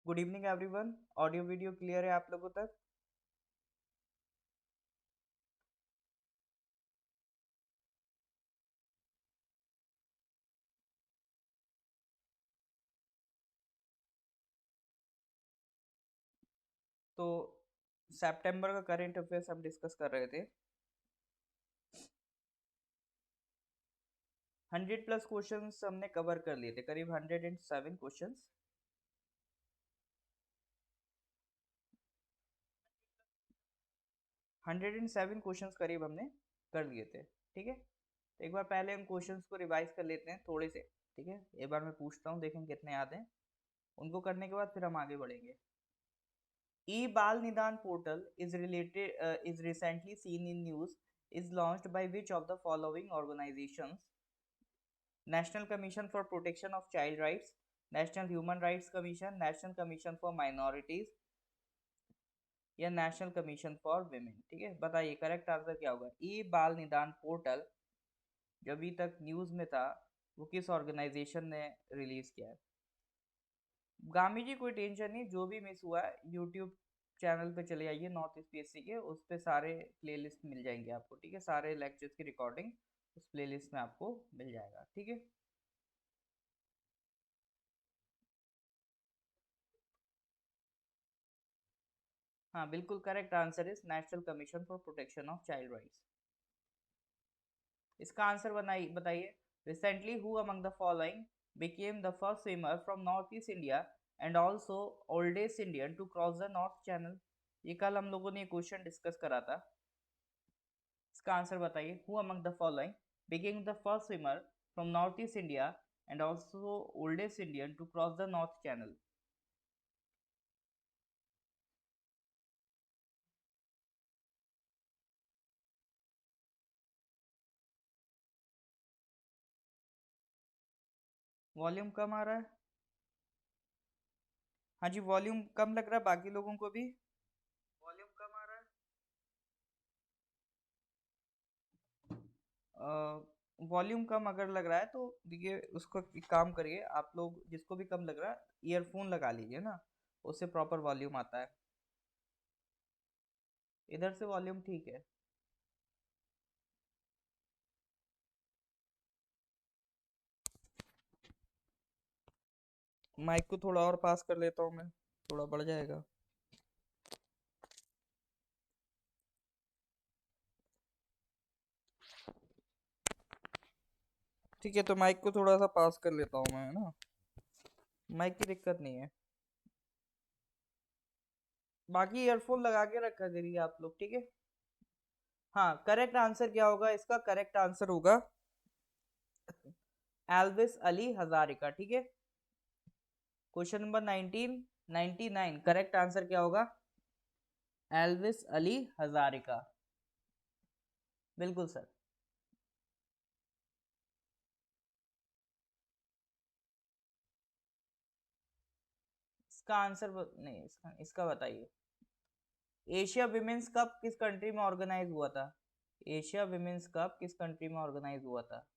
Good evening everyone. Audio video clear है आप लोगों तक? तो सितंबर का करंट अफेयर्स हम डिस्कस कर रहे थे। 100+ क्वेश्चंस हमने कवर कर लिए थे, करीब 107 क्वेश्चंस। 107 क्वेश्चंस करीब हमने कर लिए थे। ठीक है, तो एक बार पहले हम क्वेश्चंस को रिवाइज कर लेते हैं थोड़े से। ठीक है, एक बार मैं पूछता हूँ, देखें कितने याद हैं। उनको करने के बाद फिर हम आगे बढ़ेंगे। ई बाल निदान portal is recently seen in news is launched by which of the following organizations? National commission for protection of child rights, national human rights commission, national commission for minorities या नेशनल कमीशन फॉर विमेन। ठीक है, बताइए correct answer क्या होगा। ई बाल निदान portal जो अभी तक न्यूज में था, वो किस ऑर्गेनाइजेशन ने रिलीज किया है? गामी जी कोई टेंशन नहीं, जो भी मिस हुआ है यूट्यूब चैनल पे चले आइए नॉर्थ ईस्ट पीएससी के, उस पे सारे प्लेलिस्ट मिल जाएंगे आपको। ठीक है, सारे लेक्चर्स की रिकॉर्डिंग उस प्लेलिस्ट में आपको मिल जाएगा। ठीक है, हाँ बिल्कुल correct answer is national commission for protection of child rights. इसका आंसर बनाइए, बताइए। Recently who among the following became the first swimmer from northeast India and also oldest Indian to cross the North Channel? ये कल हम लोगों ने question discuss करा था। इसका आंसर बताइए। Who among the following became the first swimmer from northeast India and also oldest Indian to cross the North Channel? Volume कम आ रहा है। हाँ जी, वॉल्यूम कम लग रहा है बाकी लोगों को भी। वॉल्यूम कम आ रहा है। वॉल्यूम कम अगर लग रहा है तो देखिए, उसको एक काम करिए आप लोग, जिसको भी कम लग रहा है ईयरफोन लगा लीजिए ना, उससे प्रॉपर वॉल्यूम आता है। इधर से वॉल्यूम ठीक है। माइक को थोड़ा और पास कर लेता हूँ मैं, थोड़ा बढ़ जाएगा। ठीक है, तो माइक को थोड़ा सा पास कर लेता हूँ मैं, है ना। माइक की दिक्कत नहीं है। बाकी ईयरफोन लगा के रखा करिए आप लोग। ठीक है, हाँ करेक्ट आंसर क्या होगा इसका? करेक्ट आंसर होगा एल्विस अली हजारिका। ठीक है, क्वेश्चन नंबर 1999, करेक्ट आंसर क्या होगा? एल्विस अली हजारिका। बिल्कुल सर। इसका आंसर नहीं, इसका बताइए। एशिया विमेंस कप किस कंट्री में ऑर्गेनाइज हुआ था? एशिया विमेंस कप किस कंट्री में ऑर्गेनाइज हुआ था?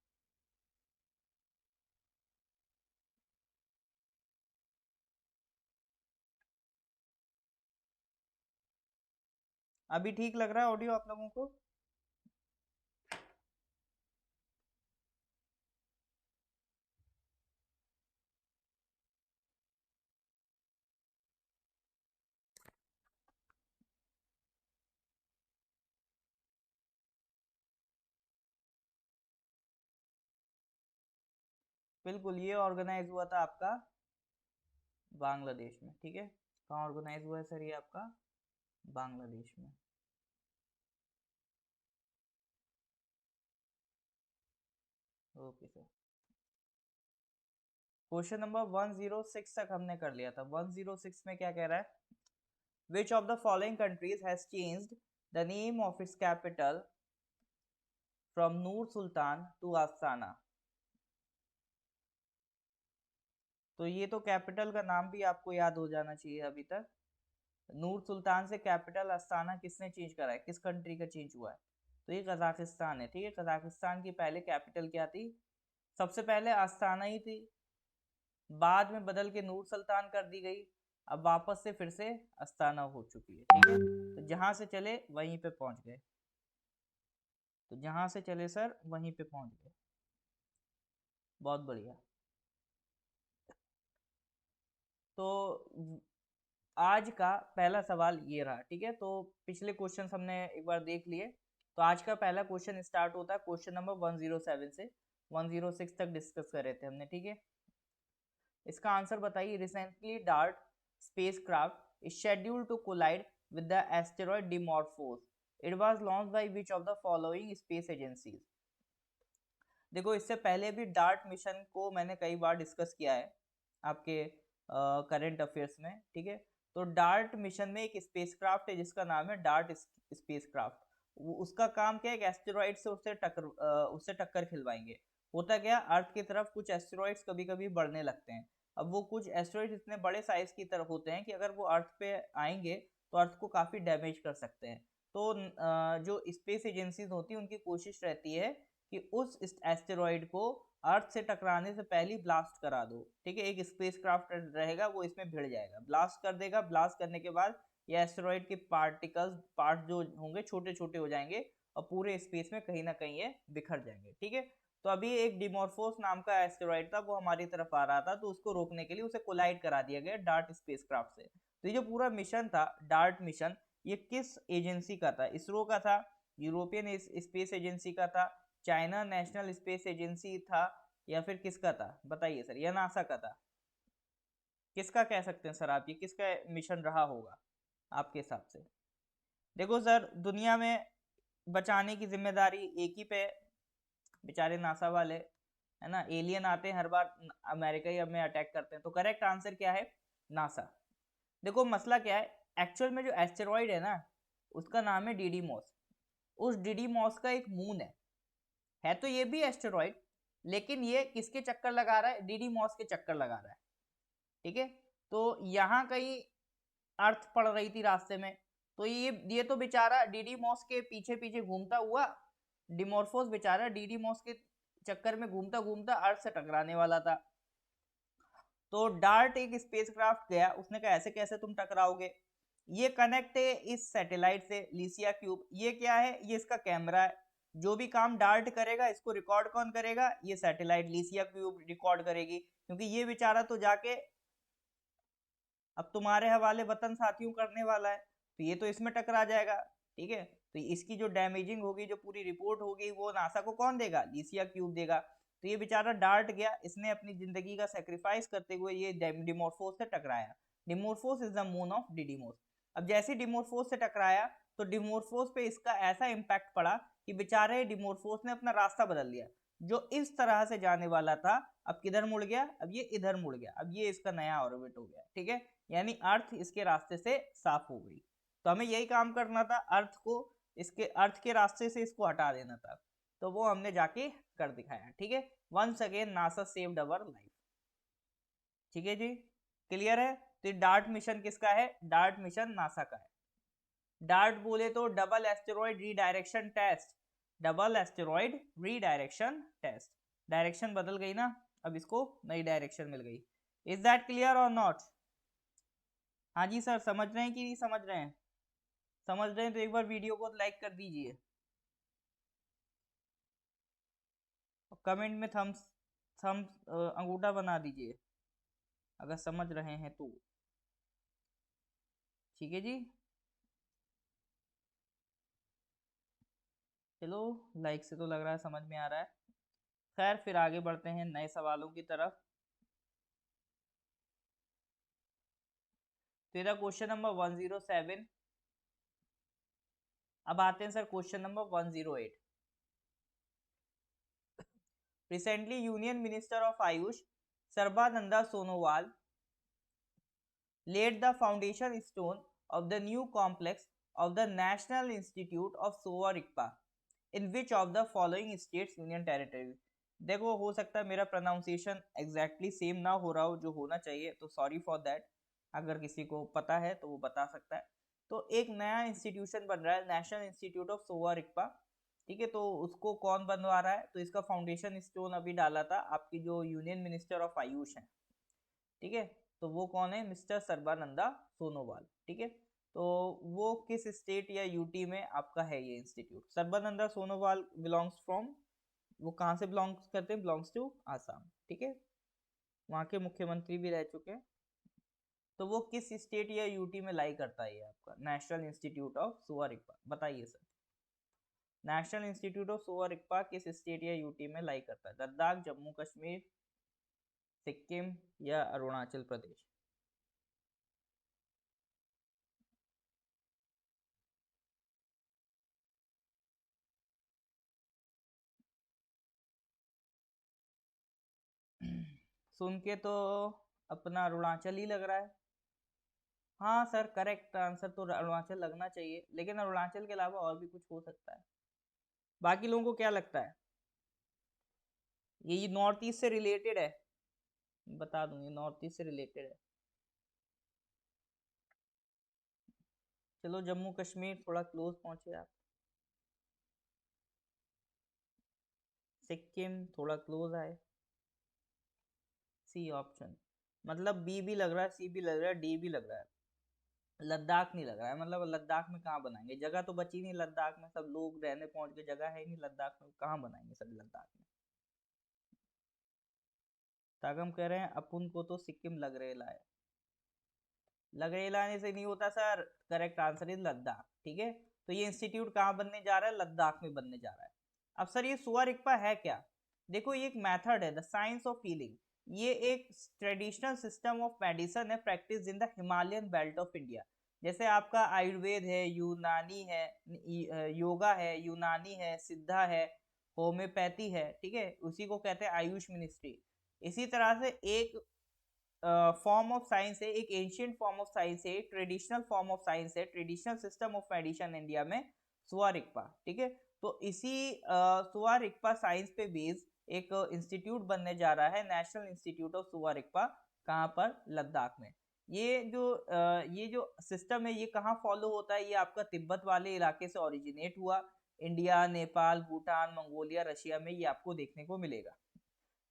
अभी ठीक लग रहा है ऑडियो आप लोगों को? बिल्कुल, ये ऑर्गेनाइज हुआ था आपका बांग्लादेश में। ठीक है, कहाँ ऑर्गेनाइज हुआ है सर ये आपका? बांग्लादेश में। Okay sir. क्वेश्चन नंबर 106 तक हमने कर लिया था। 106 में क्या कह रहा है? Which of the following countries has changed the name of its capital from Nur Sultan to Astana? तो ये तो कैपिटल का नाम भी आपको याद हो जाना चाहिए अभी तक। नूर सुल्तान से कैपिटल अस्ताना किसने चेंज करा है, किस कंट्री का चेंज हुआ है? तो ये कजाकिस्तान है। ठीक है, कजाकिस्तान की पहले कैपिटल क्या थी? सबसे पहले अस्ताना ही थी, बाद में बदल के नूर सुल्तान कर दी गई। अब वापस से फिर से अस्ताना हो चुकी है, ठीक है। तो जहां से चले वहीं पे पहुंच गए, तो जहां से चले सर वहीं पे पहुंच गए, बहुत बढ़िया। तो आज का पहला सवाल ये रहा, ठीक है। तो पिछले क्वेश्चन हमने एक बार देख लिए, तो आज का पहला क्वेश्चन स्टार्ट होता है क्वेश्चन नंबर 107 से 106 तक डिस्कस कर रहे थे हमने, ठीक है। इसका आंसर बताइए। Recently DART spacecraft is scheduled to collide with the asteroid Dimorphos, it was launched by which of the following space agencies. देखो, इससे पहले भी डार्ट मिशन को मैंने कई बार डिस्कस किया है आपके करंट अफेयर्स में, ठीक है। तो डार्ट मिशन में एक स्पेसक्राफ्ट है जिसका नाम है डार्ट स्पेसक्राफ्ट। उसका काम क्या है, एक एस्टेरॉइड से उससे टक्कर खिलवाएंगे। होता क्या, अर्थ की तरफ कुछ एस्टेरॉइड्स कभी कभी बढ़ने लगते हैं। अब वो कुछ एस्टेरॉइड्स इतने बड़े साइज की तरफ होते हैं कि अगर वो अर्थ पे आएंगे तो अर्थ को काफी डैमेज कर सकते हैं। तो जो स्पेस एजेंसीज होती है उनकी कोशिश रहती है कि उस एस्टेरॉइड को अर्थ से टकराने से पहले ही ब्लास्ट करा दो, ठीक है। एक स्पेसक्राफ्ट रहेगा, वो इसमें भिड़ जाएगा, ब्लास्ट कर देगा। ब्लास्ट करने के बाद ये एस्टेरॉइड के पार्ट जो होंगे छोटे छोटे हो जाएंगे और पूरे स्पेस में कहीं ना कहीं ये बिखर जाएंगे, ठीक है। तो अभी एक डिमोर्फोस नाम का एस्टेरॉइड था, वो हमारी तरफ आ रहा था, तो उसको रोकने के लिए उसे कोलाइड करा दिया गया डार्ट स्पेसक्राफ्ट से। तो ये जो पूरा मिशन था डार्ट मिशन, ये किस एजेंसी का था? इसरो का था, यूरोपियन स्पेस एजेंसी का था, चाइना नेशनल स्पेस एजेंसी था, या फिर किसका था बताइए सर, या नासा का था? किसका कह सकते हैं सर आप, ये किसका मिशन रहा होगा आपके हिसाब से? देखो सर, दुनिया में बचाने की जिम्मेदारी एक ही पे, बेचारे नासा वाले, है ना। एलियन आते हैं हर बार, अमेरिका ही हमें अटैक करते हैं। तो करेक्ट आंसर क्या है? नासा। देखो मसला क्या है, एक्चुअल में जो एस्टेरॉइड है ना, उसका नाम है डीडीमॉस। उस डीडीमॉस का एक मून है तो ये भी एस्टेरॉइड, लेकिन ये किसके चक्कर लगा रहा है? डीडीमॉस के चक्कर लगा रहा है, ठीक है। तो यहाँ कहीं अर्थ पड़ रही थी रास्ते में, तो ये तो बेचारा डीडीमॉस के पीछे पीछे घूमता हुआ, डिमोर्फोस बेचारा डीडीमॉस के चक्कर में घूमता घूमता अर्थ से टकराने वाला था। तो डार्ट एक स्पेसक्राफ्ट गया, उसने कहा ऐसे कैसे तुम टकराओगे। ये कनेक्ट है इस सैटेलाइट से, लिसिया क्यूब। ये क्या है? ये इसका कैमरा है। जो भी काम डार्ट करेगा इसको रिकॉर्ड कौन करेगा? ये सैटेलाइट लिसिया क्यूब रिकॉर्ड करेगी, क्योंकि ये बेचारा तो जाके अब तुम्हारे हवाले वतन साथियों करने वाला है, तो ये तो इसमें टकरा जाएगा, ठीक है। तो इसकी जो डैमेजिंग होगी, जो पूरी रिपोर्ट होगी, वो नासा को कौन देगा? लिसिया क्यूब देगा। तो ये बेचारा डार्ट गया, इसने अपनी जिंदगी का सेक्रीफाइस करते हुए ये डिमोर्फोस से टकराया। Dimorphos is the moon of Didymos. अब जैसे डिमोर्फोस से टकराया तो डिमोर्फोस पे इसका ऐसा इम्पैक्ट पड़ा कि बेचारे डिमोर्फोस ने अपना रास्ता बदल लिया। जो इस तरह से जाने वाला था अब किधर मुड़ गया? अब ये इधर मुड़ गया, अब ये इसका नया ऑर्बिट हो गया, ठीक है। यानी अर्थ इसके रास्ते से साफ हो गई। तो हमें यही काम करना था, अर्थ के रास्ते से इसको हटा देना था। तो वो हमने जाके कर दिखाया, ठीक है। Once again NASA saved our life, ठीक है जी, क्लियर है। तो डार्ट मिशन किसका है? डार्ट मिशन नासा का है। डार्ट बोले तो double asteroid redirection test, double asteroid redirection test. Direction बदल गई ना, अब इसको नई डायरेक्शन मिल गई। इज दैट क्लियर और नॉट? हाँ जी सर, समझ रहे हैं कि नहीं समझ रहे हैं? समझ रहे हैं तो एक बार वीडियो को लाइक कर दीजिए, कमेंट में थम्स थम्स अंगूठा बना दीजिए अगर समझ रहे हैं तो, ठीक है जी। चलो, लाइक से तो लग रहा है समझ में आ रहा है। खैर, फिर आगे बढ़ते हैं नए सवालों की तरफ। तेरा क्वेश्चन नंबर 107। अब आते हैं sir question number 108। Recently union minister of Ayush Sarbananda Sonowal laid the foundation stone of the new complex of the National Institute of Sowa Rigpa in which of the following states union territory? देखो, हो सकता है मेरा pronunciation exactly same ना हो रहा हो जो होना चाहिए, तो सॉरी फॉर दैट। अगर किसी को पता है तो वो बता सकता है। तो एक नया इंस्टीट्यूशन बन रहा है, नेशनल इंस्टीट्यूट ऑफ सोवा रिक्पा, ठीक है। तो उसको कौन बनवा रहा है? तो इसका फाउंडेशन स्टोन अभी डाला था आपकी जो यूनियन मिनिस्टर ऑफ आयुष है, ठीक है। तो वो कौन है? मिस्टर सर्बानंदा सोनोवाल। ठीक है, तो वो किस स्टेट या यूटी में आपका है ये institute? Sarbananda Sonowal belongs from, वो कहाँ से बिलोंग्स करते हैं? Belongs to Assam. ठीक है, वहाँ के मुख्यमंत्री भी रह चुके हैं। तो वो किस स्टेट या यूटी में लाई करता है ये आपका नेशनल इंस्टीट्यूट ऑफ सुआ रिगपा? बताइए सर, नेशनल इंस्टीट्यूट ऑफ सुआ रिगपा किस स्टेट या यूटी में लाई करता है? लद्दाख, जम्मू कश्मीर, सिक्किम या अरुणाचल प्रदेश? सुन के तो अपना अरुणाचल ही लग रहा है। हाँ सर, करेक्ट आंसर तो अरुणाचल लगना चाहिए, लेकिन अरुणाचल के अलावा और भी कुछ हो सकता है। बाकी लोगों को क्या लगता है? ये नॉर्थ ईस्ट से रिलेटेड है, बता दूं, ये नॉर्थ ईस्ट से रिलेटेड है। चलो जम्मू कश्मीर, थोड़ा क्लोज पहुंचे आप। सिक्किम, थोड़ा क्लोज आए। सी ऑप्शन, मतलब बी भी लग रहा है, सी भी लग रहा है, डी भी लग रहा है। लद्दाख नहीं लग रहा है, मतलब लद्दाख में कहाँ बनाएंगे? जगह तो बची नहीं लद्दाख में, सब लोग रहने पहुंच गए, जगह है ही नहीं लद्दाख में, कहाँ बनाएंगे सब लद्दाख में? तागम कह रहे हैं अपन को तो सिक्किम लग रहे ला है। लग रहे लाने से नहीं होता sir, correct answer is Ladakh. ठीक है, तो ये इंस्टीट्यूट कहाँ बनने जा रहा है? लद्दाख में बनने जा रहा है। अब सर ये सुआ रिगपा है क्या? देखो ये एक मेथड है, द साइंस ऑफ हीलिंग। ये एक ट्रेडिशनल सिस्टम ऑफ मेडिसिन है, practice in the Himalayan belt of India. जैसे आपका आयुर्वेद है, यूनानी है, योगा है, यूनानी है, सिद्धा है, होम्योपैथी है, ठीक है, उसी को कहते हैं आयुष मिनिस्ट्री। इसी तरह से एक फॉर्म ऑफ साइंस है, एक एंशियंट फॉर्म ऑफ साइंस है, एक ट्रेडिशनल फॉर्म ऑफ साइंस है, traditional system of medicine India में सुआ रिगपा। ठीक है, तो इसी सुआ रिगपा साइंस पे बेस्ड एक इंस्टीट्यूट बनने जा रहा है, नेशनल इंस्टीट्यूट ऑफ सुआ रिगपा। कहाँ पर? लद्दाख में। ये जो सिस्टम है ये कहाँ फॉलो होता है? ये आपका तिब्बत वाले इलाके से ओरिजिनेट हुआ। India, Nepal, Bhutan, Mongolia, Russia में ये आपको देखने को मिलेगा।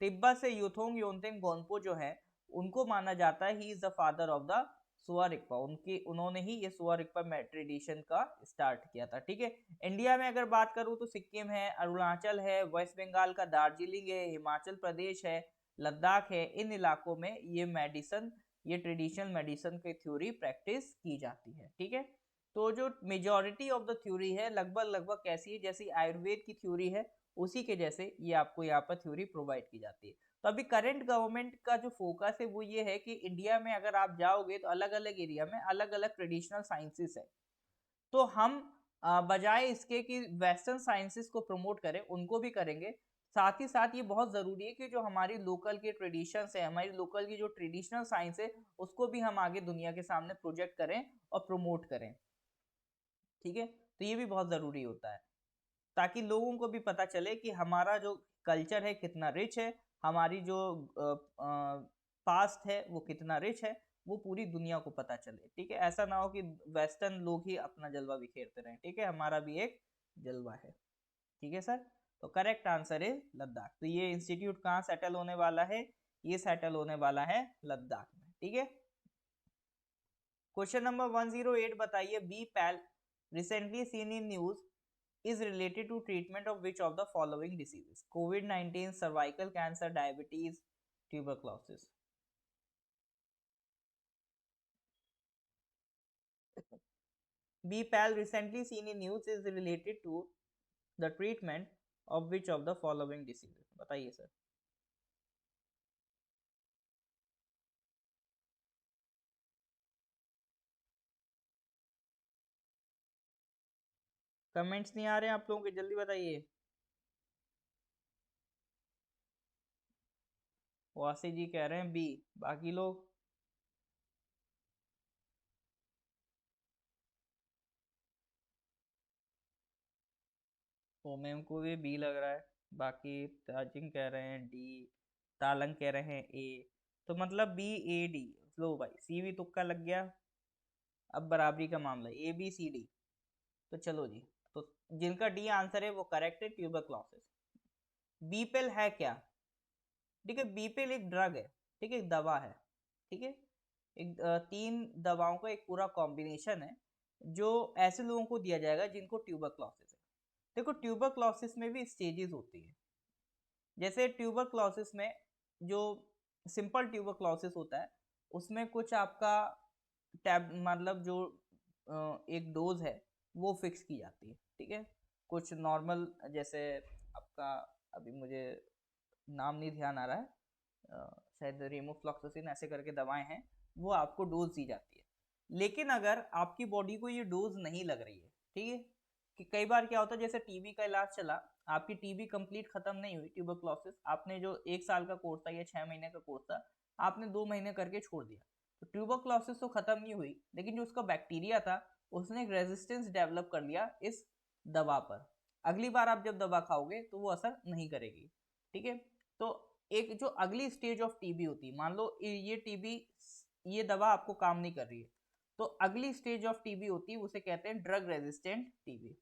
तिब्बत से यूथोंग योंतेंग गोनपो जो है, उनको माना जाता है he is the father of the Sowa Rigpa. उन्होंने ही ये सुआ रिगपा ट्रेडिशन का स्टार्ट किया था। ठीक है, इंडिया में अगर बात करूँ तो सिक्किम है, अरुणाचल है, वेस्ट बंगाल का दार्जिलिंग है, हिमाचल प्रदेश है, लद्दाख है। इन इलाकों में ये ट्रेडिशनल मेडिसिन की थ्योरी प्रैक्टिस की जाती है। ठीक है, तो जो मेजोरिटी ऑफ द थ्योरी है लगभग लगभग कैसी है? जैसी आयुर्वेद की थ्योरी है, उसी के जैसे ये आपको यहाँ पर थ्योरी प्रोवाइड की जाती है। तो अभी करंट गवर्नमेंट का जो फोकस है वो ये है कि इंडिया में अगर आप जाओगे तो अलग अलग एरिया में अलग अलग ट्रेडिशनल साइंसेस है। तो हम बजाय इसके कि वेस्टर्न साइंसेस को प्रमोट करें, उनको भी करेंगे। साथ ही साथ ये बहुत जरूरी है कि जो हमारी लोकल के ट्रेडिशंस है, हमारी लोकल की जो ट्रेडिशनल साइंस है, उसको भी हम आगे दुनिया के सामने प्रोजेक्ट करें और प्रमोट करें। ठीक है, तो ये भी बहुत जरूरी होता है, ताकि लोगों को भी पता चले कि हमारा जो कल्चर है कितना रिच है, हमारी जो पास्ट है वो कितना रिच है, वो पूरी दुनिया को पता चले। ठीक है, ऐसा ना हो कि वेस्टर्न लोग ही अपना जलवा बिखेरते रहें। ठीक है, हमारा भी एक जलवा है। ठीक है सर, तो करेक्ट आंसर है लद्दाख। तो ये इंस्टीट्यूट कहाँ सेटल होने वाला है? ये सेटल होने वाला है लद्दाख में। ठीक है, क्वेश्चन नंबर 108 बताइए, बी पैल recently seen in news is related to treatment of which of the following diseases? COVID-19, cervical cancer, diabetes, tuberculosis. BPAL recently seen in news is related to the treatment of which of the following diseases? बताइए sir. Comments नहीं आ रहे हैं आप लोगों के, जल्दी बताइए। वासी जी कह रहे हैं बी, बाकी लोग? ओमेम को भी बी लग रहा है, बाकी ताजिंग कह रहे हैं डी, तालंग कह रहे हैं ए। तो मतलब बी, ए, डी। लो भाई, सी भी तुक्का लग गया। अब बराबरी का मामला, ए बी सी डी। तो चलो जी, तो जिनका डी आंसर है वो करेक्ट है, ट्यूबरक्लोसिस। बीपेल है क्या? ठीक है, बीपेल एक ड्रग है, ठीक है, एक दवा है। ठीक है, एक 3 दवाओं का एक पूरा कॉम्बिनेशन है जो ऐसे लोगों को दिया जाएगा जिनको ट्यूबरक्लोसिस है। देखो ट्यूबरक्लोसिस में भी स्टेजेस होती है। जैसे ट्यूबरक्लोसिस में जो सिंपल ट्यूबरक्लोसिस होता है उसमें कुछ आपका टैब मतलब जो एक डोज है वो फिक्स की जाती है, ठीक है। कुछ नॉर्मल जैसे आपका अभी मुझे नाम नहीं ध्यान आ रहा है, शायद रिमोफ्लॉक्सासिन ऐसे करके दवाएं हैं, वो आपको डोज दी जाती है। लेकिन अगर आपकी बॉडी को ये डोज नहीं लग रही है, ठीक है, कि कई बार क्या होता है जैसे टीबी का इलाज चला, आपकी टीबी कंप्लीट खत्म नहीं हुई, ट्यूबरक्लोसिस आपने जो 1 साल का कोर्स था या 6 महीने का कोर्स था आपने 2 महीने करके छोड़ दिया, तो ट्यूबरक्लोसिस तो खत्म नहीं हुई, लेकिन जो उसका बैक्टीरिया था उसने एक रेजिस्टेंस डेवलप कर लिया इस दवा पर। अगली बार आप जब दवा खाओगे तो वो असर नहीं करेगी, ठीक है। तो एक जो अगली स्टेज ऑफ टीबी होती है, मान लो ये टीबी, ये दवा आपको काम नहीं कर रही है, तो अगली स्टेज ऑफ टीबी होती है उसे कहते हैं ड्रग रेजिस्टेंट टीबी,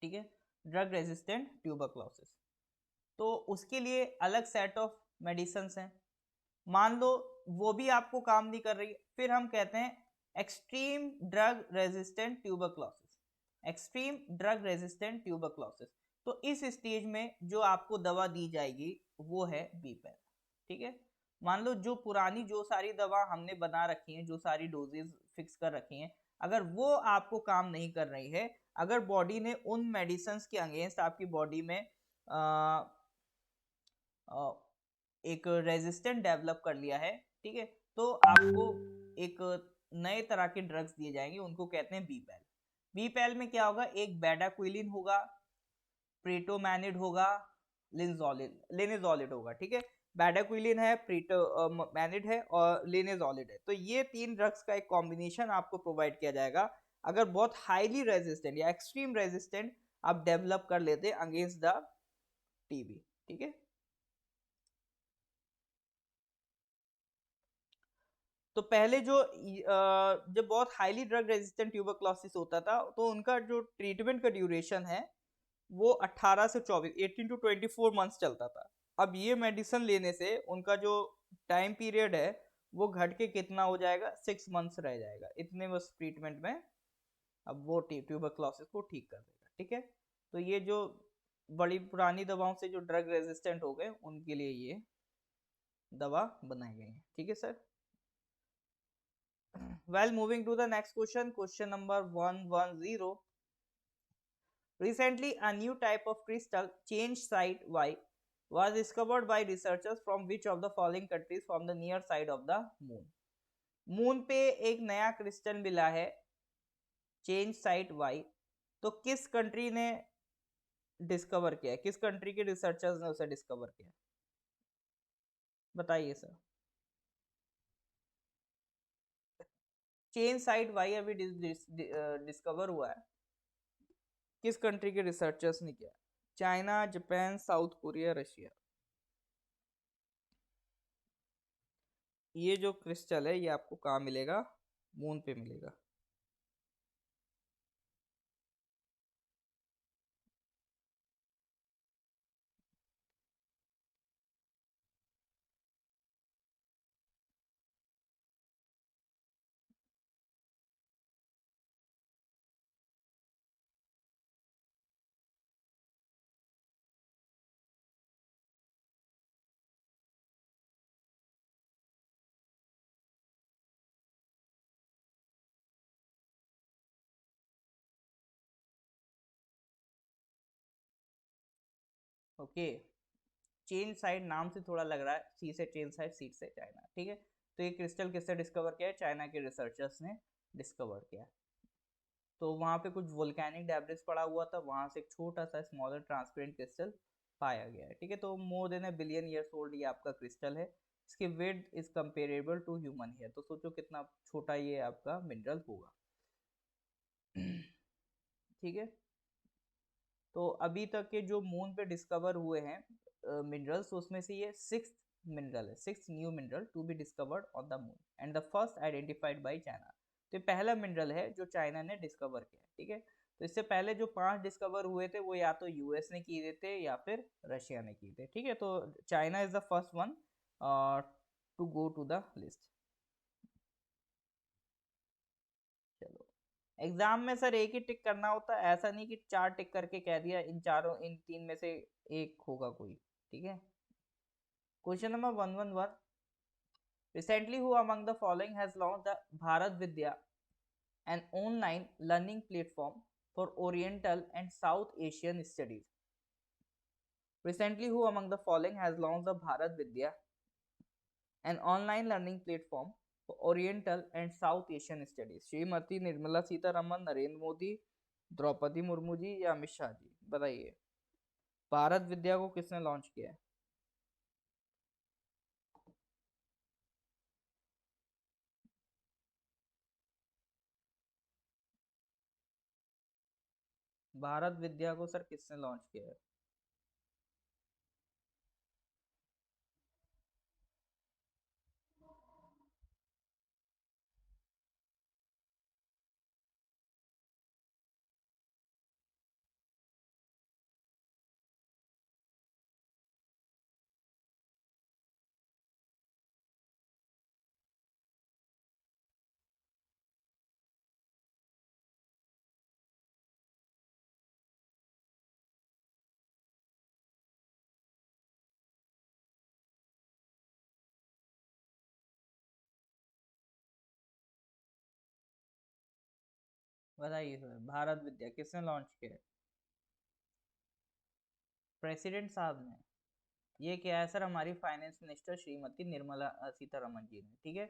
ठीक है, ड्रग रेजिस्टेंट ट्यूबरक्लोसिस। तो उसके लिए अलग सेट ऑफ मेडिसिन हैं। मान लो वो भी आपको काम नहीं कर रही, फिर हम कहते हैं extreme drug resistant tuberculosis, extreme drug resistant tuberculosis. तो इस स्टेज में जो आपको दवा दी जाएगी वो है बीपैल, ठीक है। मान लो जो पुरानी जो सारी दवा हमने बना रखी है, जो सारी डोजेज फिक्स कर रखी हैं, अगर वो आपको काम नहीं कर रही है, अगर बॉडी ने उन मेडिसिन के अगेंस्ट आपकी बॉडी में एक रेजिस्टेंट डेवलप कर लिया है, ठीक है, तो आपको एक नए तरह के ड्रग्स दिए जाएंगे, उनको कहते हैं बीपैल। बीपैल में क्या होगा, एक बेडाक्विलिन होगा, प्रीटोमैनिड होगा, लिनेजोलिड होगा, ठीक है। बेडाक्विलिन है, प्रीटोमैनिड है और लिनेजोलिड है। तो ये 3 ड्रग्स का एक कॉम्बिनेशन आपको प्रोवाइड किया जाएगा अगर बहुत हाईली रेजिस्टेंट या एक्सट्रीम रेजिस्टेंट आप डेवलप कर लेते अगेंस्ट द टीबी, ठीक है। तो पहले जो जब बहुत हाईली ड्रग रेजिस्टेंट ट्यूबरक्लोसिस होता था तो उनका जो ट्रीटमेंट का ड्यूरेशन है वो 18 से 24, 18 टू 24 मंथ्स चलता था। अब ये मेडिसिन लेने से उनका जो टाइम पीरियड है वो घट के कितना हो जाएगा, 6 मंथ्स रह जाएगा, इतने बस ट्रीटमेंट में अब वो ट्यूबरक्लोसिस को ठीक कर देगा, ठीक है। तो ये जो बड़ी पुरानी दवाओं से जो ड्रग रेजिस्टेंट हो गए उनके लिए ये दवा बनाई गई है, ठीक है sir. Well, moving to the next question, question number 110. Recently, a new type of crystal, change site Y, was discovered by researchers from which of the following countries from the near side of the moon? Moon पे एक नया crystal मिला है change site Y, तो किस country ने discover किया, किस कंट्री के रिसर्चर्स ने उसे डिस्कवर किया, बताइए सर। चेंज साइट वाई अभी डिस्कवर हुआ है, किस कंट्री के रिसर्चर्स ने किया? China, Japan, south Korea, Russia. ये जो क्रिस्टल है ये आपको कहाँ मिलेगा, मून पे मिलेगा। ओके, चेन साइड नाम से थोड़ा लग रहा है, सी से चेन साइड, सी से चाइना, ठीक है। तो ये क्रिस्टल किससे डिस्कवर किया है, चाइना के रिसर्चर्स ने डिस्कवर किया। तो वहाँ पे कुछ वोल्केनिक डेब्रिस पड़ा हुआ था, वहाँ से एक छोटा सा स्मॉलर ट्रांसपेरेंट क्रिस्टल पाया गया है, ठीक है। तो more than a billion years old ये आपका क्रिस्टल है, इसकी weight is comparable to human hair, तो सोचो कितना छोटा ये आपका मिनरल होगा। ठीक है। तो अभी तक के जो मून पे डिस्कवर हुए हैं मिनरल्स, उसमें से ये 6th मिनरल है, 6th new mineral to be discovered on the moon and the first identified by China. तो ये पहला मिनरल है जो चाइना ने डिस्कवर किया, ठीक है। तो इससे पहले जो 5 डिस्कवर हुए थे वो या तो यूएस ने किए थे या फिर रशिया ने किए थे, ठीक है। तो China is the first one to go to the list. Exam में सर एक ही टिक करना होता है, ऐसा नहीं कि 4 टिक करके कह दिया इन चारों, इन 3 में से एक होगा कोई। ठीक है, question number 111, recently who among the following has launch the Bharat Vidya, an online learning platform for Oriental and South Asian studies? Recently, who among the following has launched the Bharat Vidya, an online learning platform for Oriental and South Asian studies? Shrimati Nirmala Sitharaman, Narendra Modi, Draupadi Murmu ji या अमित शाह जी? बताइए, भारत विद्या को किसने launch किया है? भारत विद्या को sir किसने launch किया है? बताइए सर, भारत विद्या किसने लॉन्च किया है? प्रेसिडेंट साहब ने। ये क्या है सर? हमारी फाइनेंस मिनिस्टर श्रीमती निर्मला सीतारमन जी ने। ठीक है,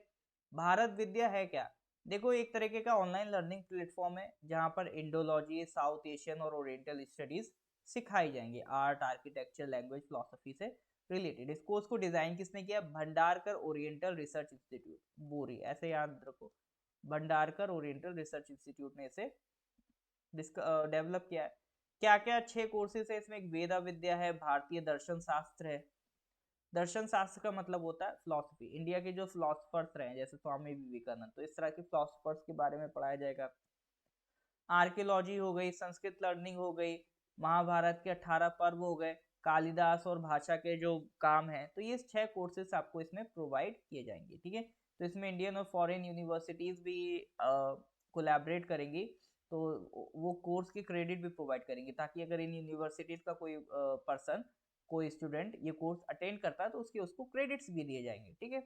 भारत विद्या है क्या? देखो, एक तरीके का ऑनलाइन लर्निंग प्लेटफॉर्म है जहां पर इंडोलॉजी, साउथ एशियन और ओरिएंटल स्टडीज सिखाई जाएंगी, आर्ट, आर्किटेक्चर, लैंग्वेज, फिलोसफी से रिलेटेड। इस कोर्स को डिजाइन किसने किया? भंडारकर ओरिएंटल रिसर्च इंस्टीट्यूट, बोरी, ऐसे याद रखो, भंडारकर ओरिएंटल रिसर्च इंस्टीट्यूट ने इसे डेवलप किया है। क्या क्या 6 कोर्सेज है इसमें? एक वेदा विद्या है, भारतीय दर्शन शास्त्र है। दर्शन शास्त्र का मतलब होता है फिलोसफी, इंडिया के जो फिलोसफर्स रहे जैसे स्वामी विवेकानंद, तो इस तरह के फिलोसफर्स के बारे में पढ़ाया जाएगा। आर्कियोलॉजी हो गई, संस्कृत लर्निंग हो गई, महाभारत के 18 पर्व हो गए, कालिदास और भाषा के जो काम है, तो ये 6 कोर्सेज आपको इसमें प्रोवाइड किए जाएंगे। ठीक है, तो इसमें इंडियन और फॉरेन यूनिवर्सिटीज भी कोलैबोरेट करेंगी, तो वो कोर्स की क्रेडिट भी प्रोवाइड करेंगे, ताकि अगर इन यूनिवर्सिटीज का कोई पर्सन, कोई स्टूडेंट ये कोर्स अटेंड करता है तो उसके उसको क्रेडिट्स भी दिए जाएंगे। ठीक है,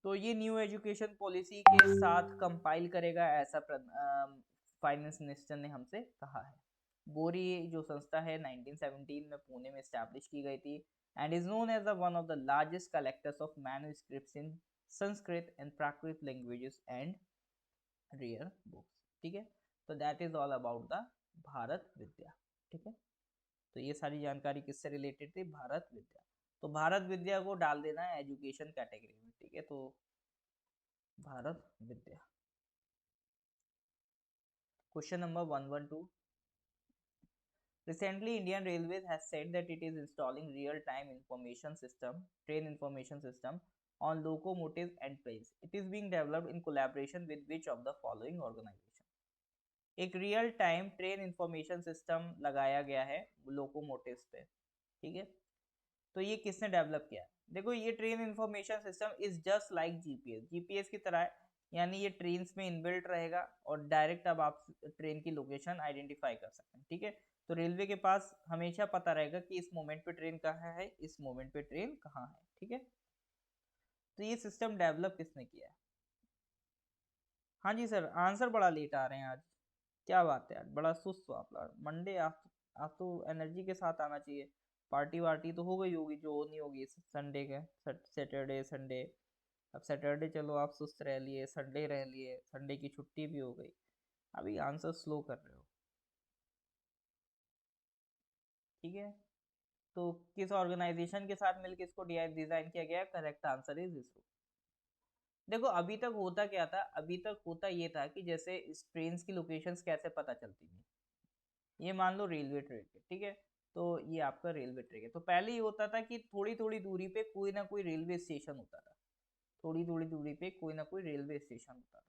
तो ये न्यू एजुकेशन पॉलिसी के साथ कंपाइल करेगा, ऐसा फाइनेंस मिनिस्टर ने हमसे कहा है। बोरी जो संस्था है 1917 में पुणे में स्टैब्लिश की गई थी, and is known as one of the largest collectors of manuscripts in Sanskrit and Prakrit languages and rare books. ठीक है, तो that is all about the Bharat Vidya. ठीक है, तो ये सारी जानकारी किससे रिलेटेड थी? भारत विद्या। तो भारत विद्या को डाल देना है एजुकेशन कैटेगरी में। ठीक है, तो Bharat Vidya. Question number 112, recently Indian Railways has said that it is installing real time information system, train information system on locomotives and trains. It is being developed in collaboration with which of the following organization? एक real time train information system लगाया गया है locomotives पे। ठीक है, तो ये किसने डेवलप किया? देखो, ये train information system is just like GPS, GPS की तरह है, यानी ये ट्रेन में इनबिल्ट रहेगा और डायरेक्ट अब आप ट्रेन की लोकेशन आइडेंटिफाई कर सकते हैं। ठीक है, तो रेलवे के पास हमेशा पता रहेगा कि इस मोमेंट पे ट्रेन कहाँ है, इस मोमेंट पे ट्रेन कहाँ है। ठीक है, तो ये सिस्टम डेवलप किसने किया है? हाँ जी सर, आंसर बड़ा लेट आ रहे हैं आज, क्या बात है यार, बड़ा सुस्त हो आप लोग। मंडे, आप तो एनर्जी के साथ आना चाहिए। पार्टी वार्टी तो हो गई होगी जो होनी होगी संडे के, सैटरडे संडे। अब सैटरडे चलो आप सुस्त रह लिए, संडे रह लिए, संडे की छुट्टी भी हो गई, अभी आंसर स्लो कर रहे हो। ठीक है, तो किस ऑर्गेनाइजेशन के साथ मिलकर इसको डिजाइन किया गया? Correct answer is ISRO. देखो, अभी तक होता क्या था? अभी तक होता ये था कि जैसे इस ट्रेन की लोकेशंस कैसे पता चलती थी, ये मान लो रेलवे ट्रैक है। ठीक है, तो ये आपका रेलवे ट्रैक है, तो पहले ये होता था कि थोड़ी थोड़ी दूरी पे कोई ना कोई रेलवे स्टेशन होता था, थोड़ी थोड़ी दूरी पे कोई ना कोई रेलवे स्टेशन होता था।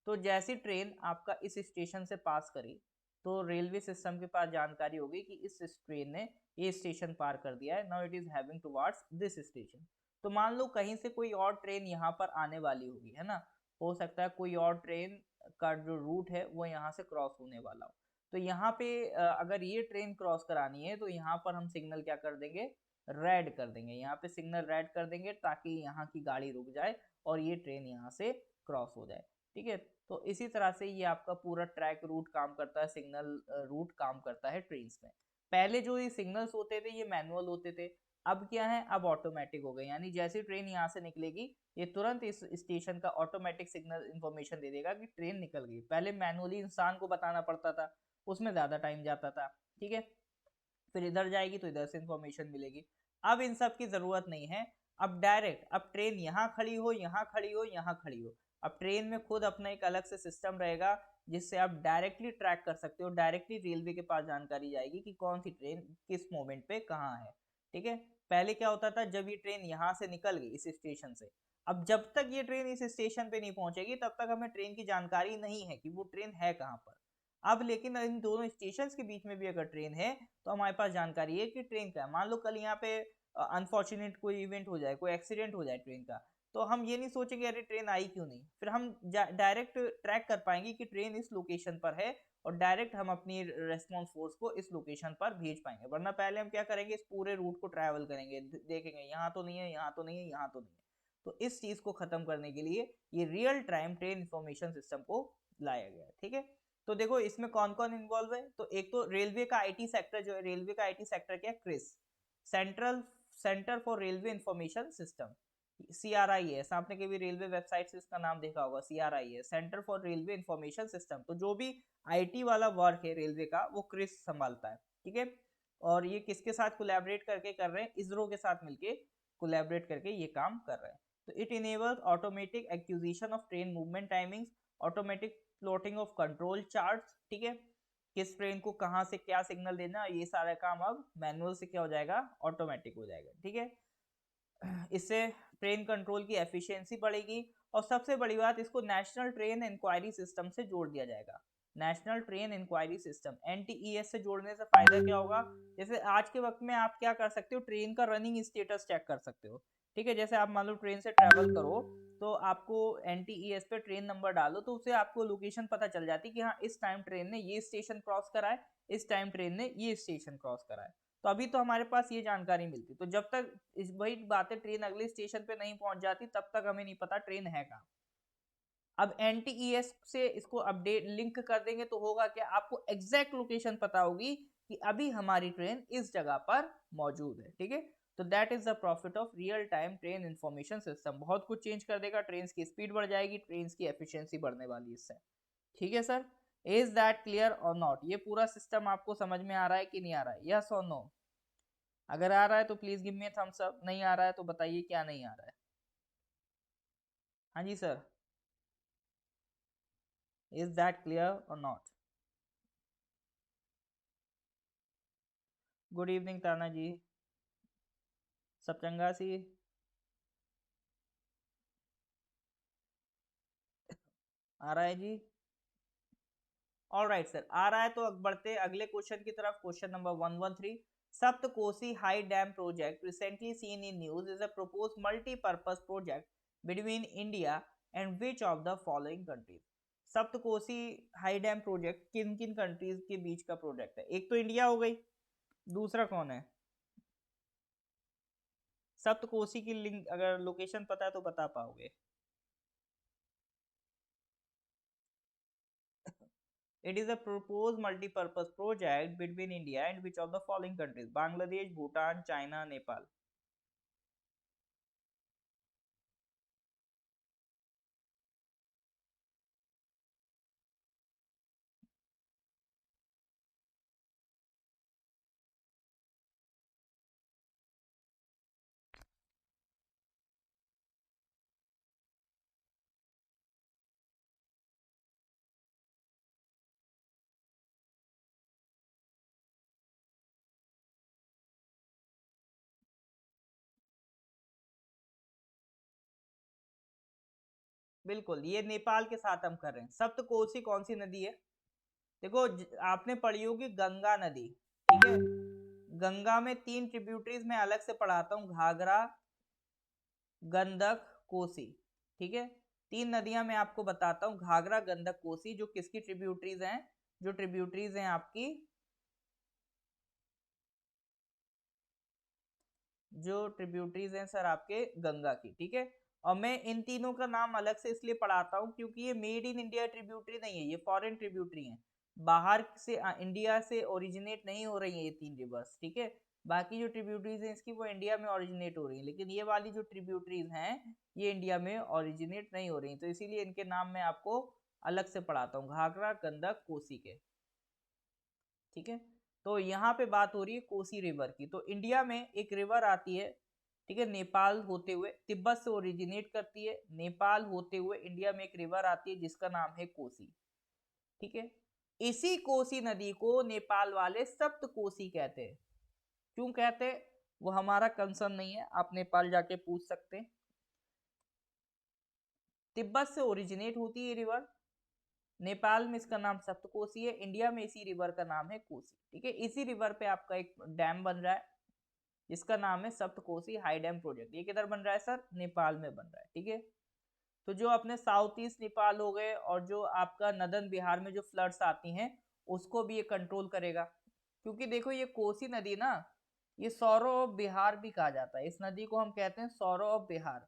तो जैसी ट्रेन आपका इस स्टेशन से पास करी, तो रेलवे सिस्टम के पास जानकारी होगी कि इस ट्रेन ने ये स्टेशन पार कर दिया है, now it is having towards this station. तो मान लो कहीं से कोई और ट्रेन यहाँ पर आने वाली होगी, है ना, हो सकता है कोई और ट्रेन का जो रूट है वो यहाँ से क्रॉस होने वाला हो। तो यहाँ पे अगर ये ट्रेन क्रॉस करानी है तो यहाँ पर हम सिग्नल क्या कर देंगे, रेड कर देंगे, यहाँ पे सिग्नल रेड कर देंगे ताकि यहाँ की गाड़ी रुक जाए और ये ट्रेन यहाँ से क्रॉस हो जाए। ठीक है, तो इसी तरह से ये आपका पूरा ट्रैक रूट काम करता है, सिग्नल रूट काम करता है ट्रेन्स में। पहले जो ये सिग्नल्स होते थे ये मैनुअल होते थे, अब क्या है, अब ऑटोमेटिक हो गए, यानी जैसे ट्रेन यहाँ से निकलेगी ये तुरंत इस स्टेशन का ऑटोमेटिक सिग्नल इंफॉर्मेशन दे देगा कि ट्रेन निकल गई। पहले मैनुअली इंसान को बताना पड़ता था, उसमें ज्यादा टाइम जाता था। ठीक है, फिर इधर जाएगी तो इधर से इंफॉर्मेशन मिलेगी। अब इन सब की जरूरत नहीं है, अब डायरेक्ट, अब ट्रेन यहाँ खड़ी हो, यहाँ खड़ी हो, यहाँ खड़ी हो, अब ट्रेन में खुद अपना एक अलग से सिस्टम रहेगा जिससे आप डायरेक्टली ट्रैक कर सकते हो, डायरेक्टली रेलवे के पास जानकारी जाएगी कि कौन सी ट्रेन किस मोमेंट पे कहाँ है। ठीक है, पहले क्या होता था, जब ये ट्रेन यहाँ से निकल गई इस स्टेशन से, अब जब तक ये ट्रेन इस स्टेशन पे नहीं पहुंचेगी तब तक हमें ट्रेन की जानकारी नहीं है कि वो ट्रेन है कहाँ पर। अब लेकिन इन दोनों स्टेशन के बीच में भी अगर ट्रेन है तो हमारे पास जानकारी है कि ट्रेन का है। मान लो कल यहाँ पे अनफॉर्चुनेट कोई इवेंट हो जाए, कोई एक्सीडेंट हो जाए ट्रेन का, तो हम ये नहीं सोचेंगे अरे ट्रेन आई क्यों नहीं, फिर हम डायरेक्ट ट्रैक कर पाएंगे कि ट्रेन इस लोकेशन पर है और डायरेक्ट हम अपनी रेस्पॉन्स फोर्स को इस लोकेशन पर भेज पाएंगे। वरना पहले हम क्या करेंगे, इस पूरे रूट को ट्रैवल करेंगे, देखेंगे यहाँ तो नहीं है, यहाँ तो नहीं है, यहाँ तो नहीं है। तो इस चीज को खत्म करने के लिए ये real time train information system को लाया गया है। ठीक है, तो देखो इसमें कौन कौन इन्वॉल्व है, तो एक तो रेलवे का आईटी सेक्टर जो है, रेलवे का आईटी सेक्टर क्या है, CRIS, central centre for railway information system, CRIS, आपने कभी रेलवे वेबसाइट से इसका नाम देखा होगा, CRIS, centre for railway information system. तो जो भी आईटी वाला वर्क है रेलवे का वो क्रिस संभालता है। ठीक है, और ये किसके साथ कोलैबोरेट करके कर रहे हैं, इसरो के साथ मिलके कोलैबोरेट करके ये काम कर रहे हैं। तो it enables automatic acquisition of train movement timings, automatic plotting of control charts. ठीक है, किस ट्रेन को कहां से क्या सिग्नल देना, ये सारा काम अब मैनुअल से क्या हो जाएगा, ऑटोमेटिक हो जाएगा। ठीक है, इससे ट्रेन कंट्रोल की एफिशिएंसी बढ़ेगी और सबसे बड़ी बात, इसको नेशनल ट्रेन इंक्वायरी सिस्टम से जोड़ दिया जाएगा। National train enquiry system NTES से जोड़ने से फायदा क्या होगा, जैसे आज के वक्त में आप क्या कर सकते हो, ट्रेन का रनिंग स्टेटस चेक कर सकते हो। ठीक है, जैसे आप मान लो ट्रेन से ट्रेवल करो तो आपको NTES पे ट्रेन नंबर डालो तो उसे आपको लोकेशन पता चल जाती है कि हाँ इस टाइम ट्रेन ने ये स्टेशन क्रॉस करा है, इस टाइम ट्रेन ने ये स्टेशन क्रॉस करा है। तो अभी तो हमारे पास ये जानकारी मिलती, तो जब तक इस वही बातें ट्रेन अगले स्टेशन पे नहीं पहुंच जाती तब तक हमें नहीं पता ट्रेन है कहाँ। अब NTES से इसको अपडेट लिंक कर देंगे तो होगा क्या, आपको एग्जैक्ट लोकेशन पता होगी कि अभी हमारी ट्रेन इस जगह पर मौजूद है। ठीक है, तो that is the profit of real time train information system. बहुत कुछ चेंज कर देगा, ट्रेन की स्पीड बढ़ जाएगी, ट्रेन की एफिशिएंसी बढ़ने वाली इससे। ठीक है सर, इज दैट क्लियर और नॉट, ये पूरा सिस्टम आपको समझ में आ रहा है कि नहीं आ रहा है, यस और नो? अगर आ रहा है तो please give me thumbs up, नहीं आ रहा है तो बताइए क्या नहीं आ रहा है। हाँ जी सर, इज दैट क्लियर और नॉट? गुड इवनिंग ताना जी, सब चंगा सी? आ रहा है जी? ऑल राइट सर, आ रहा है तो अब बढ़ते अगले क्वेश्चन की तरफ। Question number 113, Saptakosi high dam project recently seen in news is a proposed multipurpose project between India and which of the following countries. Saptakosi high dam project किन किन कंट्रीज के बीच का प्रोजेक्ट है, एक तो इंडिया हो गई, दूसरा कौन है? सप्तकोसी की लिंक अगर लोकेशन पता है तो बता पाओगे? It is a proposed multi-purpose project between India and which of the following countries? Bangladesh, Bhutan, China, Nepal. बिल्कुल, ये नेपाल के साथ हम कर रहे हैं। सप्तकोसी कौन सी नदी है? देखो आपने पढ़ी होगी गंगा नदी। ठीक है, गंगा में तीन ट्रिब्यूटरीज मैं अलग से पढ़ाता हूँ, घाघरा, गंडक, कोसी। ठीक है, 3 नदियां मैं आपको बताता हूँ, घाघरा, गंडक, कोसी, जो किसकी ट्रिब्यूटरीज हैं, जो ट्रिब्यूटरीज हैं आपकी, जो ट्रिब्यूटरीज हैं सर आपके गंगा की, ठीक है। और मैं इन तीनों का नाम अलग से इसलिए पढ़ाता हूँ क्योंकि ये मेड इन इंडिया ट्रिब्यूटरी नहीं है, ये फॉरेन ट्रिब्यूटरी हैं, बाहर से इंडिया से ओरिजिनेट नहीं हो रही है ये 3 रिवर्स, ठीक है। बाकी जो ट्रिब्यूटरीज हैं इसकी वो इंडिया में ओरिजिनेट हो रही है, लेकिन ये वाली जो ट्रिब्यूटरीज हैं ये इंडिया में ओरिजिनेट नहीं हो रही, तो इसीलिए इनके नाम मैं आपको अलग से पढ़ाता हूँ, घाघरा, गंडक, कोसी के, ठीक है। तो यहाँ पे बात हो रही है कोसी रिवर की। तो इंडिया में एक रिवर आती है, ठीक है, नेपाल होते हुए, तिब्बत से ओरिजिनेट करती है, नेपाल होते हुए इंडिया में एक रिवर आती है जिसका नाम है कोसी, ठीक है। इसी कोसी नदी को नेपाल वाले सप्त कोसी कहते हैं। क्यों कहते हैं वो हमारा कंसर्न नहीं है, आप नेपाल जाके पूछ सकते हैं। तिब्बत से ओरिजिनेट होती है रिवर, नेपाल में इसका नाम सप्तकोसी है, इंडिया में इसी रिवर का नाम है कोसी, ठीक है। इसी रिवर पे आपका एक डैम बन रहा है जिसका नाम है सप्तकोसी हाई डैम प्रोजेक्ट। ये किधर बन रहा है सर, नेपाल में बन रहा है, ठीक है। तो जो अपने साउथ ईस्ट नेपाल हो गए और जो आपका नदन बिहार में जो फ्लड्स आती हैं उसको भी ये कंट्रोल करेगा, क्योंकि देखो ये कोसी नदी ना, ये सौरो ऑफ बिहार भी कहा जाता है, इस नदी को हम कहते हैं सौरो ऑफ बिहार,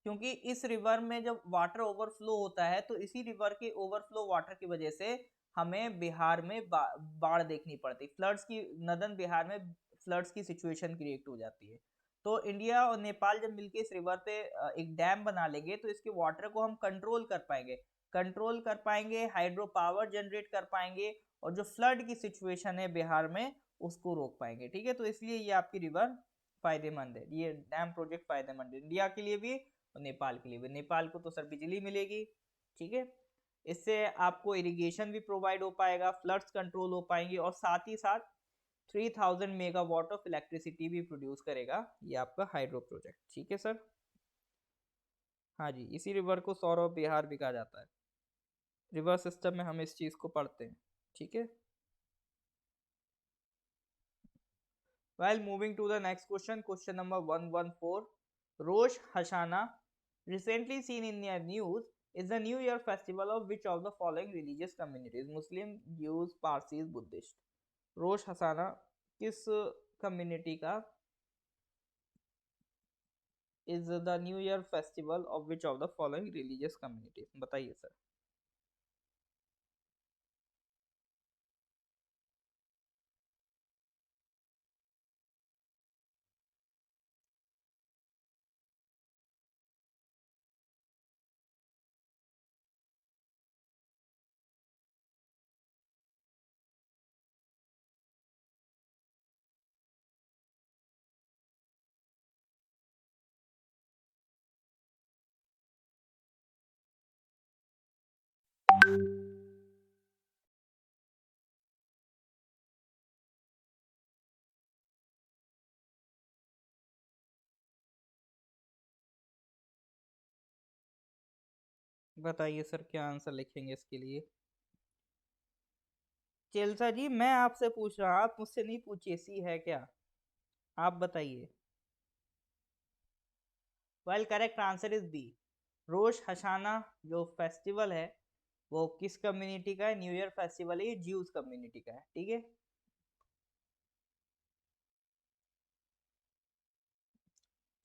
क्योंकि इस रिवर में जब वाटर ओवरफ्लो होता है तो इसी रिवर के ओवरफ्लो वाटर की वजह से हमें बिहार में बाढ़ देखनी पड़ती, फ्लड्स की, नदन बिहार में फ्लड्स की सिचुएशन क्रिएट हो जाती है। तो इंडिया और नेपाल जब मिलकर इस रिवर पे एक डैम बना लेंगे तो इसके वाटर को हम कंट्रोल कर पाएंगे, हाइड्रो पावर जनरेट कर पाएंगे, और जो फ्लड की सिचुएशन है बिहार में उसको रोक पाएंगे, ठीक है। तो इसलिए ये आपकी रिवर फायदेमंद है, ये डैम प्रोजेक्ट फायदेमंद है इंडिया के लिए भी और नेपाल के लिए भी। नेपाल को तो सर बिजली मिलेगी, ठीक है, इससे आपको इरिगेशन भी प्रोवाइड हो पाएगा, फ्लड्स कंट्रोल हो पाएंगे, और साथ ही साथ 3000 मेगावाट ऑफ इलेक्ट्रिसिटी भी प्रोड्यूस करेगा ये आपका हाइड्रो प्रोजेक्ट, ठीक है सर। हाँ जी, इसी रिवर को सौरभ बिहार भी कहा जाता है, रिवर सिस्टम में हम इस चीज को पढ़ते हैं, ठीक है। While moving to the next question, question number 114, Rosh Hashanah, recently seen in the news, is the New Year festival of which of the following religious communities? Muslim, Jews, Parsis, Buddhist. रोश हसाना किस community का is the new year festival of which of the following religious communities, बताइए sir. बताइए sir क्या answer लिखेंगे इसके लिए। Chelsea जी मैं आपसे पूछ रहा हूँ, आप मुझसे नहीं पूछिए, सी है क्या, आप बताइए। Well correct answer is B, Rosh Hashanah जो फेस्टिवल है वो किस कम्युनिटी का है, न्यू ईयर फेस्टिवल है ये ज्यूज कम्युनिटी का है, ठीक है।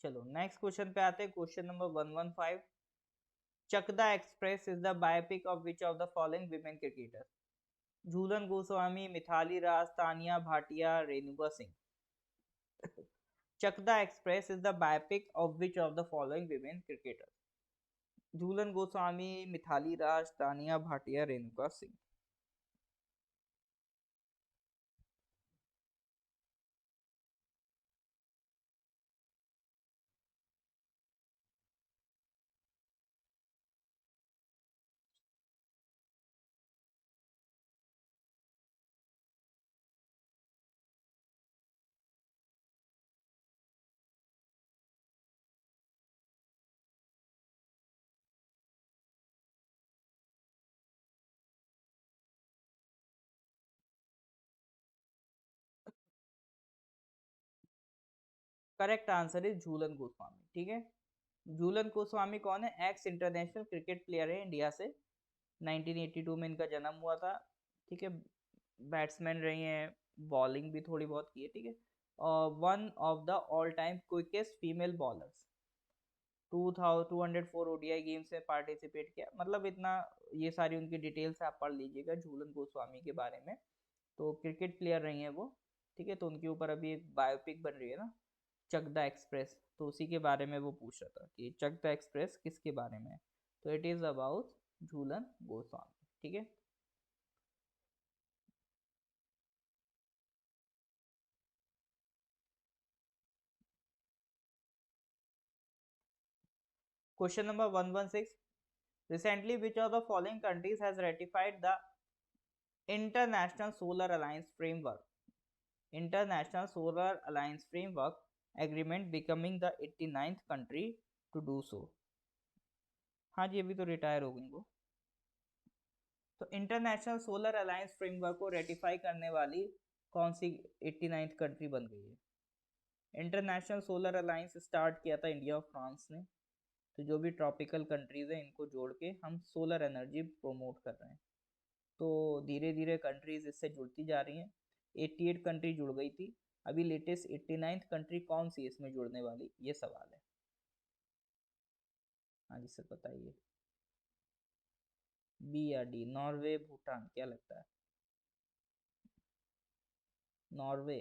चलो नेक्स्ट क्वेश्चन पे आते हैं, question number 115, Chakda express is the biopic of which of the following women cricketer? Jhulan Goswami, Mithali Raj, Tania Bhatia, Renuka Singh. Chakda express is the biopic of which of the following women cricketer? Jhulan Goswami, Mithali Raj, Tania Bhatia, Renuka Singh. Correct answer is Jhulan Goswami, ठीक है। झूलन गोस्वामी कौन है? एक्स इंटरनेशनल क्रिकेट प्लेयर है India से। 1982 में इनका जन्म हुआ था। ठीक है, बैट्समैन रही हैं, बॉलिंग भी थोड़ी बहुत की है। ठीक है, और one of the all time quickest female bowlers. 204 ODI games में पार्टिसिपेट किया। मतलब इतना, ये सारी उनकी डिटेल्स आप पढ़ लीजिएगा झूलन गोस्वामी के बारे में। तो क्रिकेट प्लेयर रही हैं वो। ठीक है, तो उनके ऊपर अभी एक बायोपिक बन रही है ना, चक द एक्सप्रेस, तो उसी के बारे में वो पूछ रहा था कि चक द एक्सप्रेस किसके बारे में है। तो इट इज अबाउट झूलन गोस्वामी। ठीक है, question number 116। Recently, which of the following countries has ratified the International Solar Alliance Framework? International Solar Alliance Framework Agreement, becoming the 89th country to do so. हाँ जी, अभी तो रिटायर हो गई वो। तो international solar alliance framework को ratify करने वाली कौन सी 89th कंट्री बन गई है? इंटरनेशनल सोलर अलायंस स्टार्ट किया था इंडिया और फ्रांस ने। तो जो भी ट्रॉपिकल कंट्रीज हैं इनको जोड़ के हम सोलर एनर्जी प्रोमोट कर रहे हैं। तो धीरे धीरे कंट्रीज इससे जुड़ती जा रही हैं। 88 कंट्री जुड़ गई थी, अभी लेटेस्ट 89th कंट्री कौन सी इसमें जुड़ने वाली, ये सवाल है। हाँ जी सर बताइए। बी या डी? नॉर्वे, भूटान, क्या लगता है? नॉर्वे।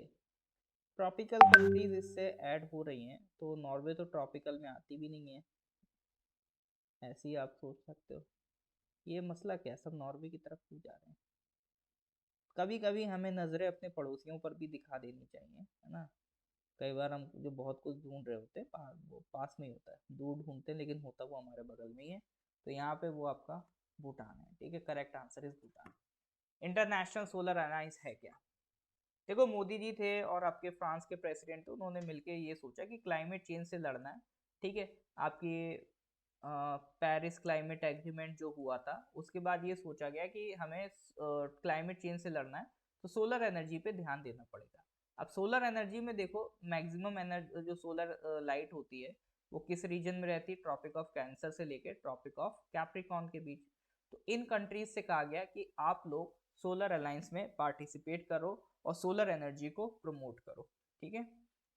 ट्रॉपिकल कंट्रीज इससे ऐड हो रही हैं, तो नॉर्वे तो ट्रॉपिकल में आती भी नहीं है। ऐसे ही आप सोच सकते हो। ये मसला क्या, सब नॉर्वे की तरफ क्यों जा रहे हैं? कभी कभी हमें नजरें अपने पड़ोसियों पर भी दिखा देनी चाहिए, है ना। कई बार हम जो बहुत कुछ ढूंढ रहे होते हैं वो पास में ही होता है, दूर ढूंढते हैं लेकिन होता वो हमारे बगल में ही है। तो यहाँ पे वो आपका भूटान है। ठीक है, correct answer is Bhutan. International solar alliance है क्या? देखो, मोदी जी थे और आपके फ्रांस के प्रेसिडेंट थे, उन्होंने मिलकर ये सोचा कि क्लाइमेट चेंज से लड़ना है। ठीक है, आपकी पेरिस क्लाइमेट एग्रीमेंट जो हुआ था उसके बाद ये सोचा गया कि हमें क्लाइमेट चेंज से लड़ना है, तो सोलर एनर्जी पे ध्यान देना पड़ेगा। अब सोलर एनर्जी में देखो, मैक्सिमम एनर्जी जो सोलर लाइट होती है वो किस रीजन में रहती है? ट्रॉपिक ऑफ कैंसर से लेकर ट्रॉपिक ऑफ कैप्रिकॉर्न के बीच। तो इन कंट्रीज से कहा गया कि आप लोग सोलर अलायंस में पार्टिसिपेट करो और सोलर एनर्जी को प्रमोट करो। ठीक है,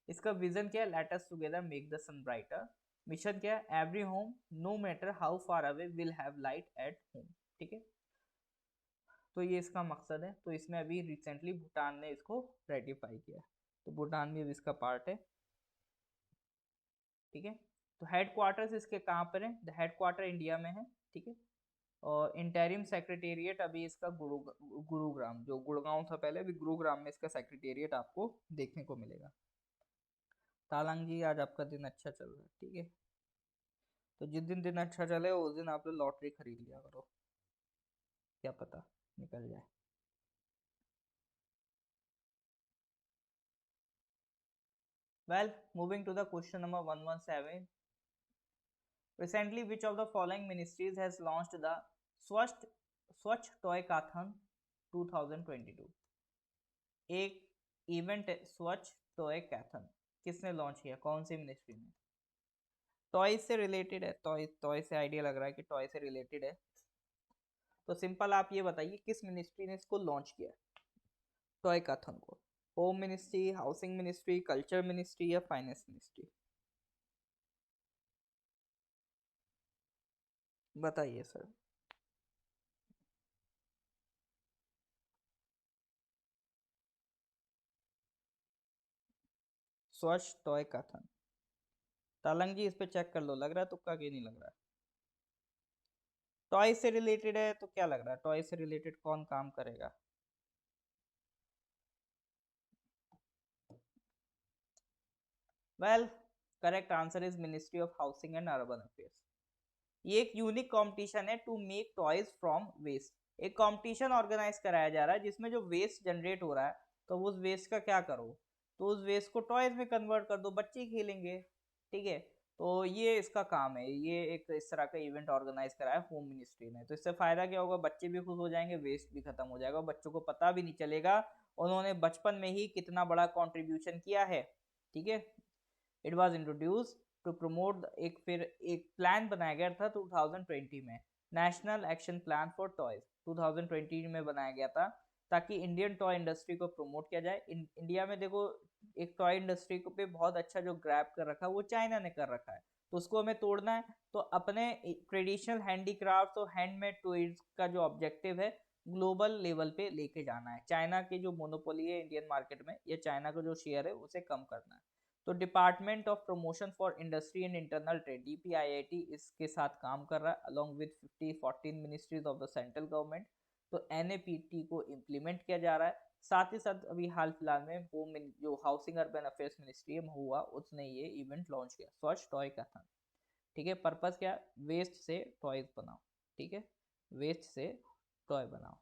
इसका विजन क्या है? Let us together make the sun brighter. Mission क्या है? Every home no matter how far away will have light at home. ठीक है, तो ये इसका मकसद है। तो इसमें अभी रिसेंटली भूटान ने इसको रेटिफाई किया, तो भूटान भी इसका पार्ट है। ठीक है, तो हेडक्वार्टर्स इसके कहाँ पर है? द हेडक्वार्टर इंडिया में है। ठीक है, और इंटरिम सेक्रेटेरिएट अभी इसका गुरुग्राम, जो गुड़गांव था पहले, अभी गुरुग्राम में इसका सेक्रेटेरिएट आपको देखने को मिलेगा। तालंग जी, आज आपका दिन अच्छा चल रहा है। ठीक है, तो जिस दिन दिन अच्छा चले उस दिन आप लोग लॉटरी खरीद लिया करो, क्या पता निकल जाए। Well, moving to the question number 117. Recently, which of the following ministries has launched the Swachh Swachh Toykathon 2022? एक इवेंट है स्वच्छ टॉय कैथन, किसने लॉन्च किया, कौन सी मिनिस्ट्री ने? टॉय से रिलेटेड है, टॉय टॉय से आइडिया लग रहा है कि टॉय से रिलेटेड है। तो सिंपल आप ये बताइए किस मिनिस्ट्री ने इसको लॉन्च किया टॉय कैथन को? Home ministry, housing ministry, culture ministry या फाइनेंस मिनिस्ट्री? बताइए सर। स्वच्छ टॉय कैथन। तालंग जी, इस पे चेक कर लो, लग रहा है तुक्का कि नहीं लग रहा है? टॉय से रिलेटेड है तो क्या लग रहा है, टॉय से रिलेटेड कौन काम करेगा? Well, correct answer is ministry of housing and urban affairs. ये एक यूनिक कंपटीशन है to make toys from waste. एक कंपटीशन ऑर्गेनाइज कराया जा रहा है जिसमें जो वेस्ट जनरेट हो रहा है, तो उस वेस्ट का क्या करो, तो उस वेस्ट को टॉयज में कन्वर्ट कर दो, बच्चे खेलेंगे। ठीक है, तो ये इसका काम है। ये एक इस तरह का इवेंट ऑर्गेनाइज कराया होम मिनिस्ट्री ने। तो इससे फायदा क्या होगा? बच्चे भी खुश हो जाएंगे, वेस्ट भी खत्म हो जाएगा, बच्चों को पता भी नहीं चलेगा उन्होंने बचपन में ही कितना बड़ा कंट्रीब्यूशन किया है। ठीक है, it was introduce to promote एक, फिर एक प्लान बनाया गया था 2020 में, national action plan for toys 2020 में बनाया गया था, ताकि इंडियन टॉय इंडस्ट्री को प्रमोट किया जाए। इंडिया में देखो एक टॉय इंडस्ट्री को पे बहुत अच्छा जो ग्रैब कर रखा है वो चाइना ने कर रखा है, तो उसको हमें तोड़ना है। तो अपने ट्रेडिशनल हैंडीक्राफ्ट और हैंडमेड टॉयज का जो ऑब्जेक्टिव है ग्लोबल लेवल पे लेके जाना है। चाइना की जो मोनोपोली है इंडियन मार्केट में, या चाइना का जो शेयर है उसे कम करना है। तो department of promotion for industry and internal trade DPIIT इसके साथ काम कर रहा है along with 14 ministries of the central government. तो NAPT को इम्प्लीमेंट किया जा रहा है। साथ ही साथ अभी हाल फिलहाल में जो हाउसिंग अर्बन अफेयर्स मिनिस्ट्री में हुआ, उसने ये इवेंट लॉन्च किया, स्वच्छ टॉय कैथन। ठीक है, पर्पस क्या, वेस्ट से टॉयज बनाओ। ठीक है, वेस्ट से टॉय बनाओ।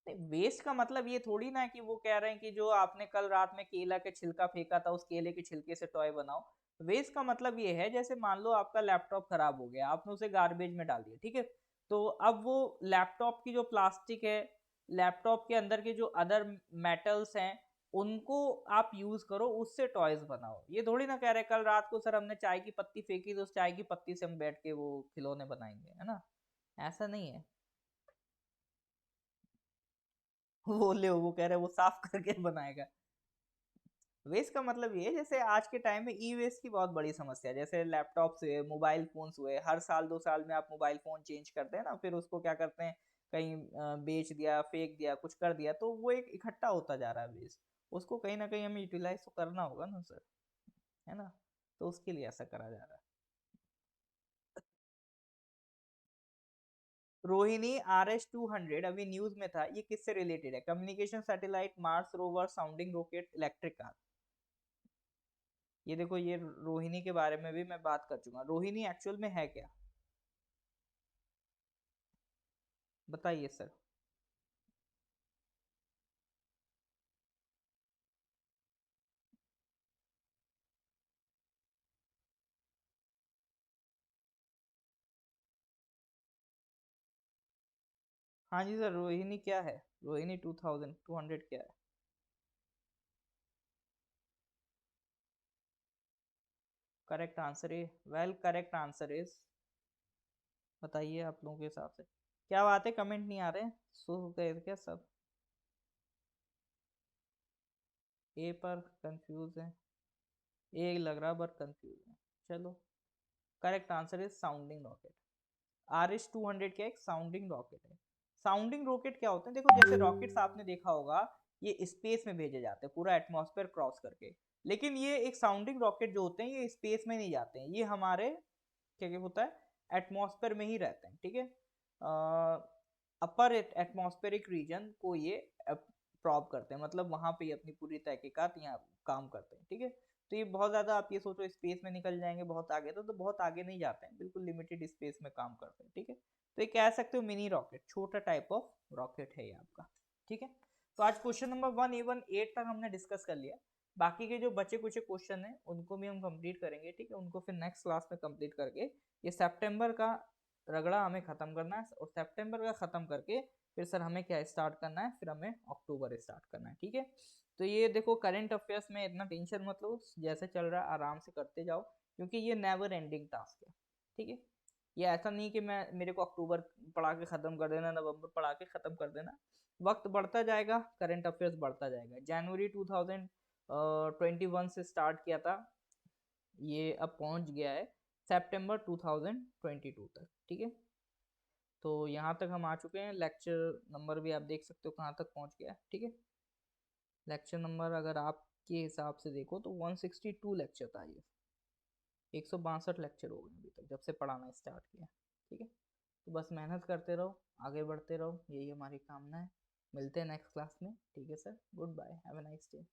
वेस्ट का मतलब ये थोड़ी ना है कि वो कह रहे हैं कि जो आपने कल रात में केला के छिलका फेंका था उस केले के छिलके से टॉय बनाओ। वेस्ट का मतलब ये है, जैसे मान लो आपका लैपटॉप खराब हो गया, आपने उसे गार्बेज में डाल दिया, ठीक है, तो अब वो लैपटॉप की जो प्लास्टिक है, लैपटॉप के अंदर के जो अदर मेटल्स हैं, उनको आप यूज करो, उससे टॉयज बनाओ। ये थोड़ी ना कह रहे कल रात को सर हमने चाय की पत्ती फेंकी तो उस चाय की पत्ती से हम बैठ के वो खिलौने बनाएंगे, है ना, ऐसा नहीं है। वो ले वो कह रहे वो साफ करके बनाएगा। वेस्ट का मतलब ये है, जैसे आज के टाइम में ई वेस्ट की बहुत बड़ी समस्या है, जैसे लैपटॉप्स हुए, मोबाइल फोन्स हुए, हर साल 2 साल में आप मोबाइल फोन चेंज करते हैं ना, फिर उसको क्या करते हैं, कहीं बेच दिया, फेंक दिया, कुछ कर दिया, तो वो एक इकट्ठा होता जा रहा है वेस्ट। उसको कहीं ना कहीं हमें यूटिलाइज तो करना होगा ना सर, है ना, तो उसके लिए ऐसा करा जा रहा है। रोहिणी RS-200 अभी न्यूज में था, ये किससे रिलेटेड है, communication satellite, Mars rover, sounding rocket, electric car. ये देखो, ये रोहिणी के बारे में भी मैं बात कर चुका, रोहिणी एक्चुअल में है क्या, बताइए सर। हाँ जी सर, रोहिणी क्या है, रोहिणी 2200 क्या है। करेक्ट आंसर है, वेल करेक्ट आंसर इज, बताइए आप लोगों के हिसाब से। क्या बात है, कमेंट नहीं आ रहे, सो गए क्या सब, ए पर कंफ्यूज है, ए लग रहा पर कंफ्यूज है। चलो, correct answer is sounding rocket. RS-200 क्या, एक साउंडिंग रॉकेट है। साउंडिंग रॉकेट क्या होते हैं, देखो जैसे रॉकेट्स आपने देखा होगा, ये स्पेस में भेजे जाते हैं पूरा एटमॉस्फेयर क्रॉस करके, लेकिन ये एक साउंडिंग रॉकेट जो होते हैं ये स्पेस में नहीं जाते हैं, ये हमारे क्या क्या होता है, एटमॉस्फेयर में ही रहते हैं। ठीक है, अपर एटमॉस्फेरिक रीजन को ये प्रॉब करते हैं, मतलब वहां पे अपनी पूरी तहकीकात यहाँ काम करते हैं। ठीक है, तो ये बहुत ज्यादा, आप ये सोचो स्पेस में निकल जाएंगे बहुत आगे, तो बहुत आगे नहीं जाते हैं, बिल्कुल लिमिटेड स्पेस में काम करते हैं। ठीक है, तो ये कह सकते हो मिनी रॉकेट, छोटा टाइप ऑफ रॉकेट है ये आपका। ठीक है, तो आज क्वेश्चन नंबर 1 A 1 8 तक हमने डिस्कस कर लिया। बाकी के जो बचे कुछ क्वेश्चन हैं उनको भी हम कंप्लीट करेंगे। ठीक है, उनको फिर नेक्स्ट क्लास में कंप्लीट करके ये सितंबर का रगड़ा हमें खत्म करना है, और सितंबर का खत्म करके फिर सर हमें क्या स्टार्ट करना है, फिर हमें अक्टूबर स्टार्ट करना है। ठीक है, तो ये देखो करंट अफेयर्स में इतना टेंशन मत लो, जैसे चल रहा है आराम से करते जाओ, क्योंकि ये नेवर एंडिंग टास्क है। ठीक है, ये ऐसा नहीं कि मैं मेरे को अक्टूबर पढ़ा के खत्म कर देना, नवंबर पढ़ा के खत्म कर देना, वक्त बढ़ता जाएगा, करंट अफेयर्स बढ़ता जाएगा। जनवरी 2021 से स्टार्ट किया था, ये अब पहुंच गया है सितंबर 2022 तक। ठीक है, तो यहाँ तक हम आ चुके हैं, लेक्चर नंबर भी आप देख सकते हो कहाँ तक पहुँच गया है। ठीक है, लेक्चर नंबर अगर आपके हिसाब से देखो तो 162 लेक्चर था ये, 162 लेक्चर हो गए अभी तक जब से पढ़ाना स्टार्ट किया। ठीक है, तो बस मेहनत करते रहो, आगे बढ़ते रहो, यही हमारी कामना है। मिलते हैं नेक्स्ट क्लास में। ठीक है sir, good bye, have a nice day.